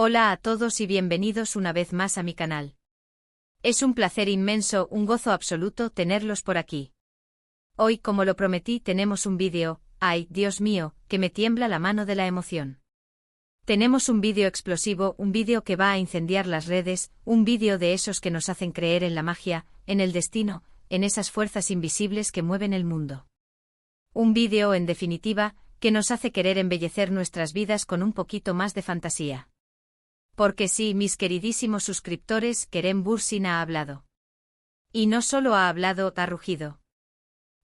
Hola a todos y bienvenidos una vez más a mi canal. Es un placer inmenso, un gozo absoluto tenerlos por aquí. Hoy, como lo prometí, tenemos un vídeo, ay, Dios mío, que me tiembla la mano de la emoción. Tenemos un vídeo explosivo, un vídeo que va a incendiar las redes, un vídeo de esos que nos hacen creer en la magia, en el destino, en esas fuerzas invisibles que mueven el mundo. Un vídeo, en definitiva, que nos hace querer embellecer nuestras vidas con un poquito más de fantasía. Porque sí, mis queridísimos suscriptores, Kerem Bürsin ha hablado. Y no solo ha hablado, ha rugido.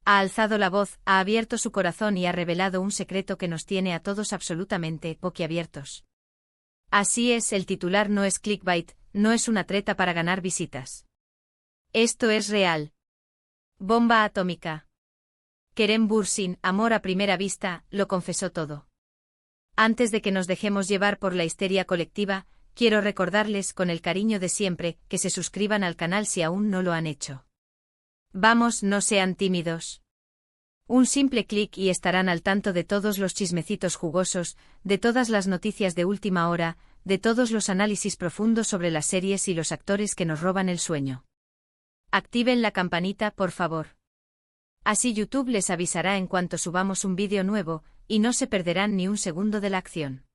Ha alzado la voz, ha abierto su corazón y ha revelado un secreto que nos tiene a todos absolutamente boquiabiertos. Así es, el titular no es clickbait, no es una treta para ganar visitas. Esto es real. Bomba atómica. Kerem Bürsin, amor a primera vista, lo confesó todo. Antes de que nos dejemos llevar por la histeria colectiva, quiero recordarles con el cariño de siempre que se suscriban al canal si aún no lo han hecho. Vamos, no sean tímidos. Un simple clic y estarán al tanto de todos los chismecitos jugosos, de todas las noticias de última hora, de todos los análisis profundos sobre las series y los actores que nos roban el sueño. Activen la campanita, por favor. Así YouTube les avisará en cuanto subamos un vídeo nuevo, y no se perderán ni un segundo de la acción.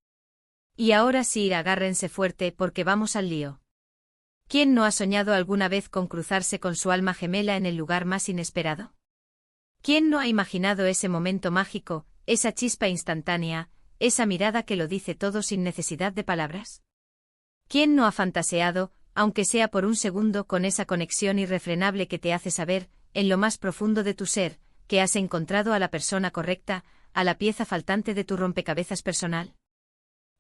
Y ahora sí, agárrense fuerte porque vamos al lío. ¿Quién no ha soñado alguna vez con cruzarse con su alma gemela en el lugar más inesperado? ¿Quién no ha imaginado ese momento mágico, esa chispa instantánea, esa mirada que lo dice todo sin necesidad de palabras? ¿Quién no ha fantaseado, aunque sea por un segundo, con esa conexión irrefrenable que te hace saber, en lo más profundo de tu ser, que has encontrado a la persona correcta, a la pieza faltante de tu rompecabezas personal?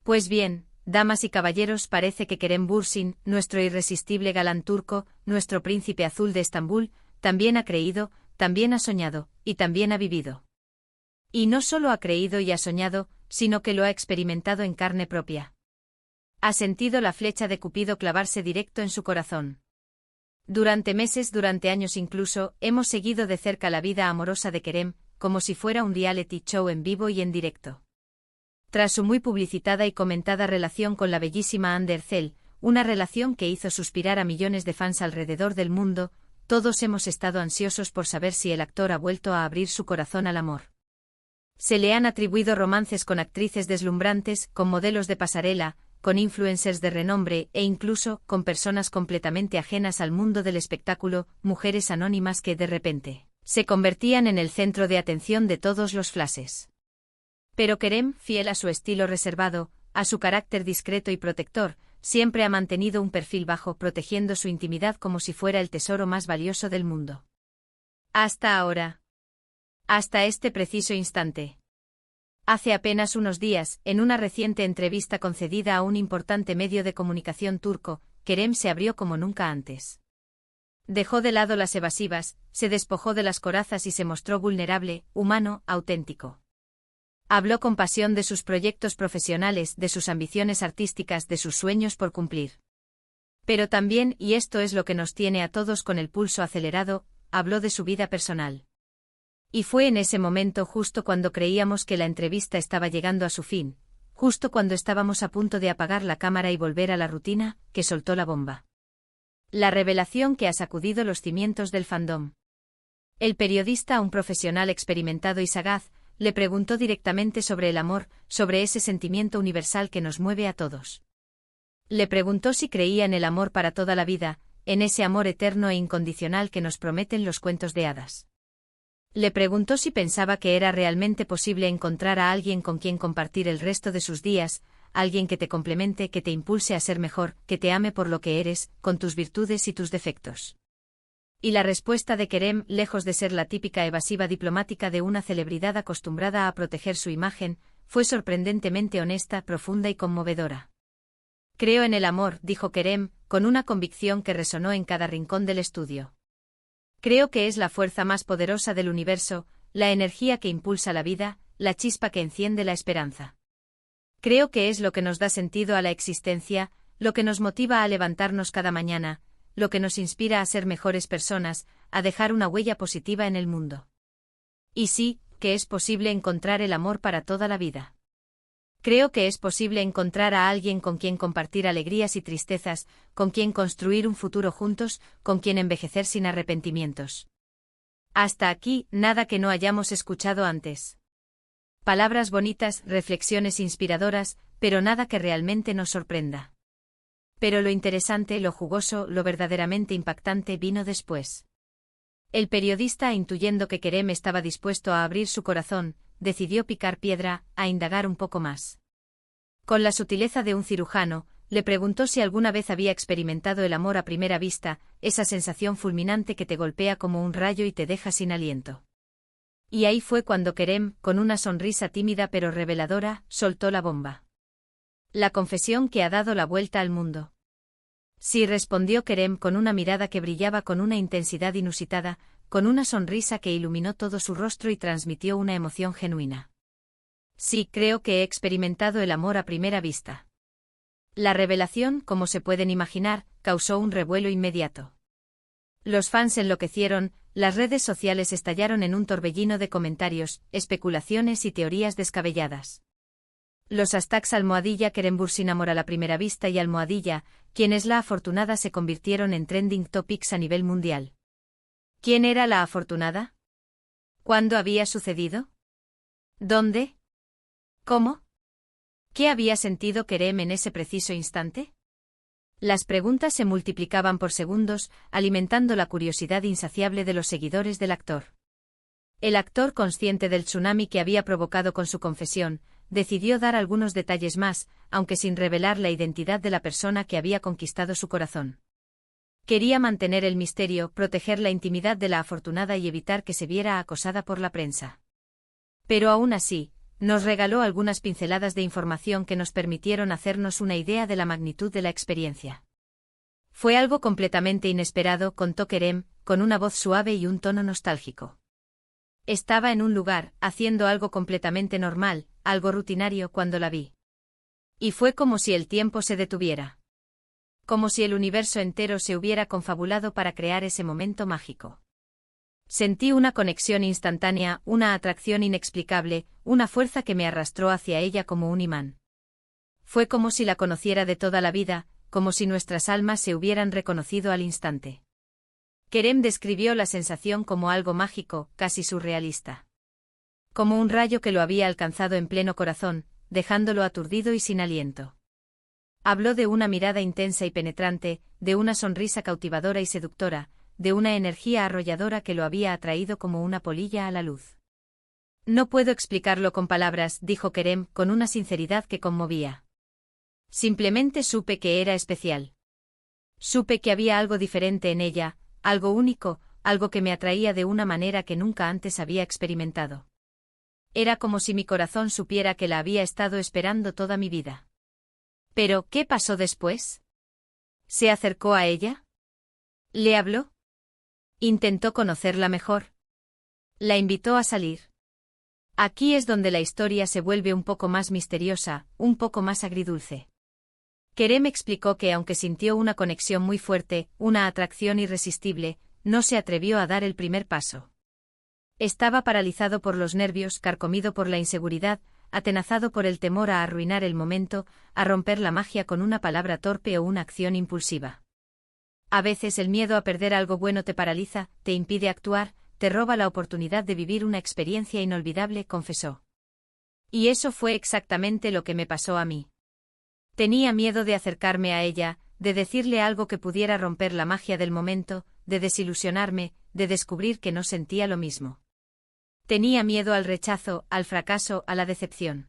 Pues bien, damas y caballeros, parece que Kerem Bürsin, nuestro irresistible galán turco, nuestro príncipe azul de Estambul, también ha creído, también ha soñado, y también ha vivido. Y no solo ha creído y ha soñado, sino que lo ha experimentado en carne propia. Ha sentido la flecha de Cupido clavarse directo en su corazón. Durante meses, durante años incluso, hemos seguido de cerca la vida amorosa de Kerem, como si fuera un reality show en vivo y en directo. Tras su muy publicitada y comentada relación con la bellísima Hande Erçel, una relación que hizo suspirar a millones de fans alrededor del mundo, todos hemos estado ansiosos por saber si el actor ha vuelto a abrir su corazón al amor. Se le han atribuido romances con actrices deslumbrantes, con modelos de pasarela, con influencers de renombre e incluso con personas completamente ajenas al mundo del espectáculo, mujeres anónimas que de repente se convertían en el centro de atención de todos los flashes. Pero Kerem, fiel a su estilo reservado, a su carácter discreto y protector, siempre ha mantenido un perfil bajo, protegiendo su intimidad como si fuera el tesoro más valioso del mundo. Hasta ahora. Hasta este preciso instante. Hace apenas unos días, en una reciente entrevista concedida a un importante medio de comunicación turco, Kerem se abrió como nunca antes. Dejó de lado las evasivas, se despojó de las corazas y se mostró vulnerable, humano, auténtico. Habló con pasión de sus proyectos profesionales, de sus ambiciones artísticas, de sus sueños por cumplir. Pero también, y esto es lo que nos tiene a todos con el pulso acelerado, habló de su vida personal. Y fue en ese momento, justo cuando creíamos que la entrevista estaba llegando a su fin, justo cuando estábamos a punto de apagar la cámara y volver a la rutina, que soltó la bomba. La revelación que ha sacudido los cimientos del fandom. El periodista, un profesional experimentado y sagaz, le preguntó directamente sobre el amor, sobre ese sentimiento universal que nos mueve a todos. Le preguntó si creía en el amor para toda la vida, en ese amor eterno e incondicional que nos prometen los cuentos de hadas. Le preguntó si pensaba que era realmente posible encontrar a alguien con quien compartir el resto de sus días, alguien que te complemente, que te impulse a ser mejor, que te ame por lo que eres, con tus virtudes y tus defectos. Y la respuesta de Kerem, lejos de ser la típica evasiva diplomática de una celebridad acostumbrada a proteger su imagen, fue sorprendentemente honesta, profunda y conmovedora. Creo en el amor, dijo Kerem, con una convicción que resonó en cada rincón del estudio. Creo que es la fuerza más poderosa del universo, la energía que impulsa la vida, la chispa que enciende la esperanza. Creo que es lo que nos da sentido a la existencia, lo que nos motiva a levantarnos cada mañana, lo que nos inspira a ser mejores personas, a dejar una huella positiva en el mundo. Y sí, que es posible encontrar el amor para toda la vida. Creo que es posible encontrar a alguien con quien compartir alegrías y tristezas, con quien construir un futuro juntos, con quien envejecer sin arrepentimientos. Hasta aquí, nada que no hayamos escuchado antes. Palabras bonitas, reflexiones inspiradoras, pero nada que realmente nos sorprenda. Pero lo interesante, lo jugoso, lo verdaderamente impactante vino después. El periodista, intuyendo que Kerem estaba dispuesto a abrir su corazón, decidió picar piedra, a indagar un poco más. Con la sutileza de un cirujano, le preguntó si alguna vez había experimentado el amor a primera vista, esa sensación fulminante que te golpea como un rayo y te deja sin aliento. Y ahí fue cuando Kerem, con una sonrisa tímida pero reveladora, soltó la bomba. La confesión que ha dado la vuelta al mundo. Sí, respondió Kerem con una mirada que brillaba con una intensidad inusitada, con una sonrisa que iluminó todo su rostro y transmitió una emoción genuina. Sí, creo que he experimentado el amor a primera vista. La revelación, como se pueden imaginar, causó un revuelo inmediato. Los fans enloquecieron, las redes sociales estallaron en un torbellino de comentarios, especulaciones y teorías descabelladas. Los hashtags #KeremBürsinamor a la primera vista y #quién es la afortunada se convirtieron en trending topics a nivel mundial. ¿Quién era la afortunada? ¿Cuándo había sucedido? ¿Dónde? ¿Cómo? ¿Qué había sentido Kerem en ese preciso instante? Las preguntas se multiplicaban por segundos, alimentando la curiosidad insaciable de los seguidores del actor. El actor, consciente del tsunami que había provocado con su confesión, decidió dar algunos detalles más, aunque sin revelar la identidad de la persona que había conquistado su corazón. Quería mantener el misterio, proteger la intimidad de la afortunada y evitar que se viera acosada por la prensa. Pero aún así, nos regaló algunas pinceladas de información que nos permitieron hacernos una idea de la magnitud de la experiencia. Fue algo completamente inesperado, contó Kerem, con una voz suave y un tono nostálgico. Estaba en un lugar, haciendo algo completamente normal, algo rutinario cuando la vi. Y fue como si el tiempo se detuviera. Como si el universo entero se hubiera confabulado para crear ese momento mágico. Sentí una conexión instantánea, una atracción inexplicable, una fuerza que me arrastró hacia ella como un imán. Fue como si la conociera de toda la vida, como si nuestras almas se hubieran reconocido al instante. Kerem describió la sensación como algo mágico, casi surrealista. Como un rayo que lo había alcanzado en pleno corazón, dejándolo aturdido y sin aliento. Habló de una mirada intensa y penetrante, de una sonrisa cautivadora y seductora, de una energía arrolladora que lo había atraído como una polilla a la luz. No puedo explicarlo con palabras, dijo Kerem, con una sinceridad que conmovía. Simplemente supe que era especial. Supe que había algo diferente en ella, algo único, algo que me atraía de una manera que nunca antes había experimentado. Era como si mi corazón supiera que la había estado esperando toda mi vida. Pero, ¿qué pasó después? ¿Se acercó a ella? ¿Le habló? ¿Intentó conocerla mejor? ¿La invitó a salir? Aquí es donde la historia se vuelve un poco más misteriosa, un poco más agridulce. Kerem explicó que aunque sintió una conexión muy fuerte, una atracción irresistible, no se atrevió a dar el primer paso. Estaba paralizado por los nervios, carcomido por la inseguridad, atenazado por el temor a arruinar el momento, a romper la magia con una palabra torpe o una acción impulsiva. A veces el miedo a perder algo bueno te paraliza, te impide actuar, te roba la oportunidad de vivir una experiencia inolvidable, confesó. Y eso fue exactamente lo que me pasó a mí. Tenía miedo de acercarme a ella, de decirle algo que pudiera romper la magia del momento, de desilusionarme, de descubrir que no sentía lo mismo. Tenía miedo al rechazo, al fracaso, a la decepción.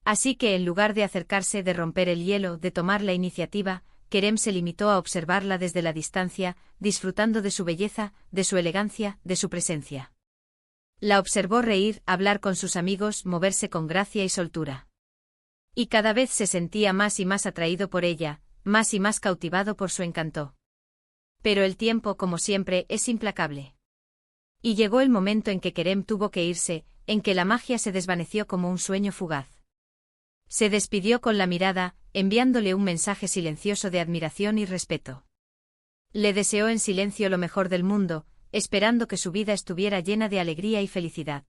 Así que en lugar de acercarse, de romper el hielo, de tomar la iniciativa, Kerem se limitó a observarla desde la distancia, disfrutando de su belleza, de su elegancia, de su presencia. La observó reír, hablar con sus amigos, moverse con gracia y soltura. Y cada vez se sentía más y más atraído por ella, más y más cautivado por su encanto. Pero el tiempo, como siempre, es implacable. Y llegó el momento en que Kerem tuvo que irse, en que la magia se desvaneció como un sueño fugaz. Se despidió con la mirada, enviándole un mensaje silencioso de admiración y respeto. Le deseó en silencio lo mejor del mundo, esperando que su vida estuviera llena de alegría y felicidad.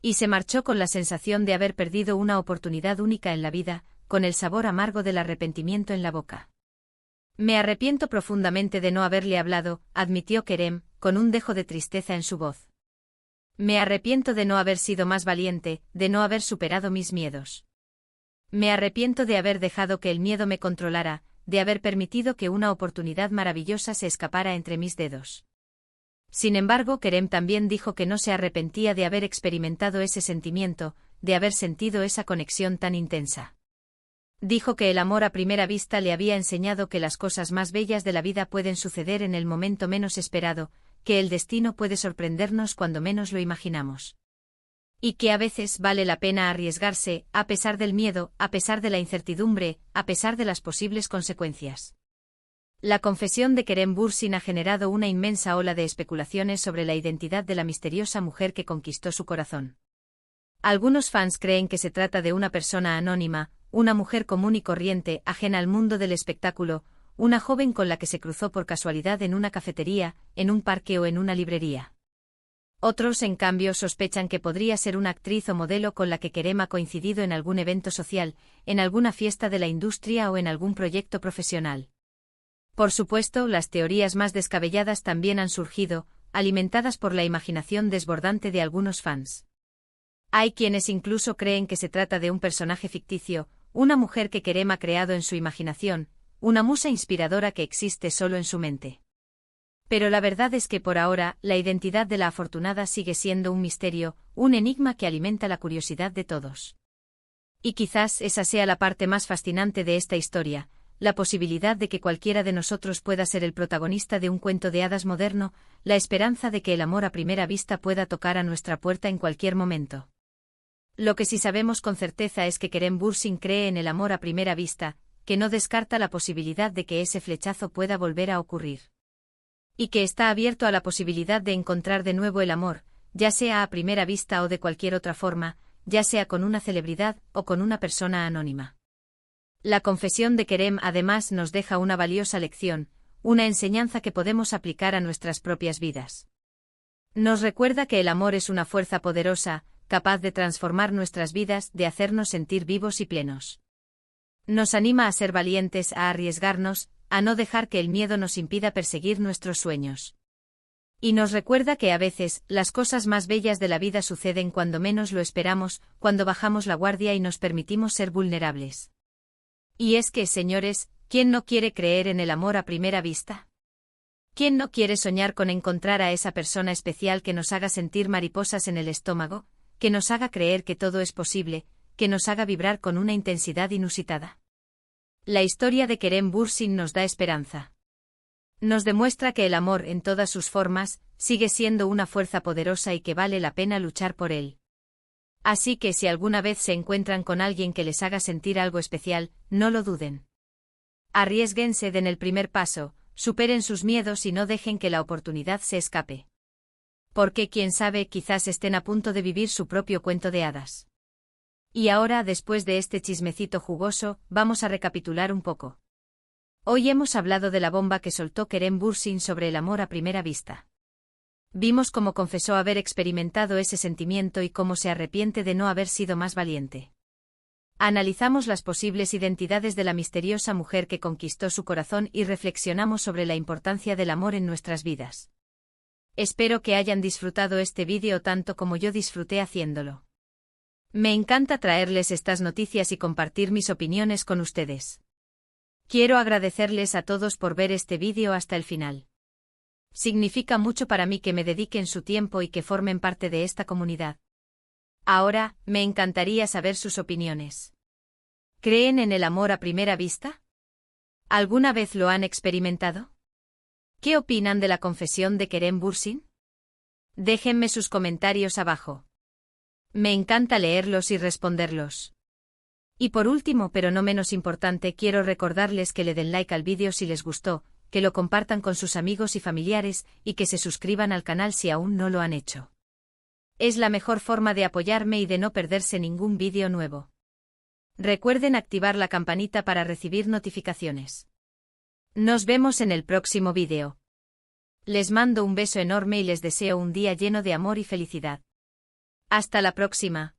Y se marchó con la sensación de haber perdido una oportunidad única en la vida, con el sabor amargo del arrepentimiento en la boca. Me arrepiento profundamente de no haberle hablado, admitió Kerem, con un dejo de tristeza en su voz. Me arrepiento de no haber sido más valiente, de no haber superado mis miedos. Me arrepiento de haber dejado que el miedo me controlara, de haber permitido que una oportunidad maravillosa se escapara entre mis dedos. Sin embargo, Kerem también dijo que no se arrepentía de haber experimentado ese sentimiento, de haber sentido esa conexión tan intensa. Dijo que el amor a primera vista le había enseñado que las cosas más bellas de la vida pueden suceder en el momento menos esperado, que el destino puede sorprendernos cuando menos lo imaginamos. Y que a veces vale la pena arriesgarse, a pesar del miedo, a pesar de la incertidumbre, a pesar de las posibles consecuencias. La confesión de Kerem Bürsin ha generado una inmensa ola de especulaciones sobre la identidad de la misteriosa mujer que conquistó su corazón. Algunos fans creen que se trata de una persona anónima, una mujer común y corriente, ajena al mundo del espectáculo, una joven con la que se cruzó por casualidad en una cafetería, en un parque o en una librería. Otros, en cambio, sospechan que podría ser una actriz o modelo con la que Kerem ha coincidido en algún evento social, en alguna fiesta de la industria o en algún proyecto profesional. Por supuesto, las teorías más descabelladas también han surgido, alimentadas por la imaginación desbordante de algunos fans. Hay quienes incluso creen que se trata de un personaje ficticio, una mujer que Kerem ha creado en su imaginación, una musa inspiradora que existe solo en su mente. Pero la verdad es que por ahora, la identidad de la afortunada sigue siendo un misterio, un enigma que alimenta la curiosidad de todos. Y quizás esa sea la parte más fascinante de esta historia, la posibilidad de que cualquiera de nosotros pueda ser el protagonista de un cuento de hadas moderno, la esperanza de que el amor a primera vista pueda tocar a nuestra puerta en cualquier momento. Lo que sí sabemos con certeza es que Kerem Bürsin cree en el amor a primera vista, que no descarta la posibilidad de que ese flechazo pueda volver a ocurrir. Y que está abierto a la posibilidad de encontrar de nuevo el amor, ya sea a primera vista o de cualquier otra forma, ya sea con una celebridad o con una persona anónima. La confesión de Kerem además nos deja una valiosa lección, una enseñanza que podemos aplicar a nuestras propias vidas. Nos recuerda que el amor es una fuerza poderosa, capaz de transformar nuestras vidas, de hacernos sentir vivos y plenos. Nos anima a ser valientes, a arriesgarnos, a no dejar que el miedo nos impida perseguir nuestros sueños. Y nos recuerda que a veces, las cosas más bellas de la vida suceden cuando menos lo esperamos, cuando bajamos la guardia y nos permitimos ser vulnerables. Y es que, señores, ¿quién no quiere creer en el amor a primera vista? ¿Quién no quiere soñar con encontrar a esa persona especial que nos haga sentir mariposas en el estómago, que nos haga creer que todo es posible, que nos haga vibrar con una intensidad inusitada? La historia de Kerem Bürsin nos da esperanza. Nos demuestra que el amor en todas sus formas sigue siendo una fuerza poderosa y que vale la pena luchar por él. Así que si alguna vez se encuentran con alguien que les haga sentir algo especial, no lo duden. Arriésguense, den el primer paso, superen sus miedos y no dejen que la oportunidad se escape. Porque quién sabe, quizás estén a punto de vivir su propio cuento de hadas. Y ahora, después de este chismecito jugoso, vamos a recapitular un poco. Hoy hemos hablado de la bomba que soltó Kerem Bürsin sobre el amor a primera vista. Vimos cómo confesó haber experimentado ese sentimiento y cómo se arrepiente de no haber sido más valiente. Analizamos las posibles identidades de la misteriosa mujer que conquistó su corazón y reflexionamos sobre la importancia del amor en nuestras vidas. Espero que hayan disfrutado este vídeo tanto como yo disfruté haciéndolo. Me encanta traerles estas noticias y compartir mis opiniones con ustedes. Quiero agradecerles a todos por ver este vídeo hasta el final. Significa mucho para mí que me dediquen su tiempo y que formen parte de esta comunidad. Ahora, me encantaría saber sus opiniones. ¿Creen en el amor a primera vista? ¿Alguna vez lo han experimentado? ¿Qué opinan de la confesión de Kerem Bürsin? Déjenme sus comentarios abajo. Me encanta leerlos y responderlos. Y por último, pero no menos importante, quiero recordarles que le den like al vídeo si les gustó, que lo compartan con sus amigos y familiares, y que se suscriban al canal si aún no lo han hecho. Es la mejor forma de apoyarme y de no perderse ningún vídeo nuevo. Recuerden activar la campanita para recibir notificaciones. Nos vemos en el próximo vídeo. Les mando un beso enorme y les deseo un día lleno de amor y felicidad. Hasta la próxima.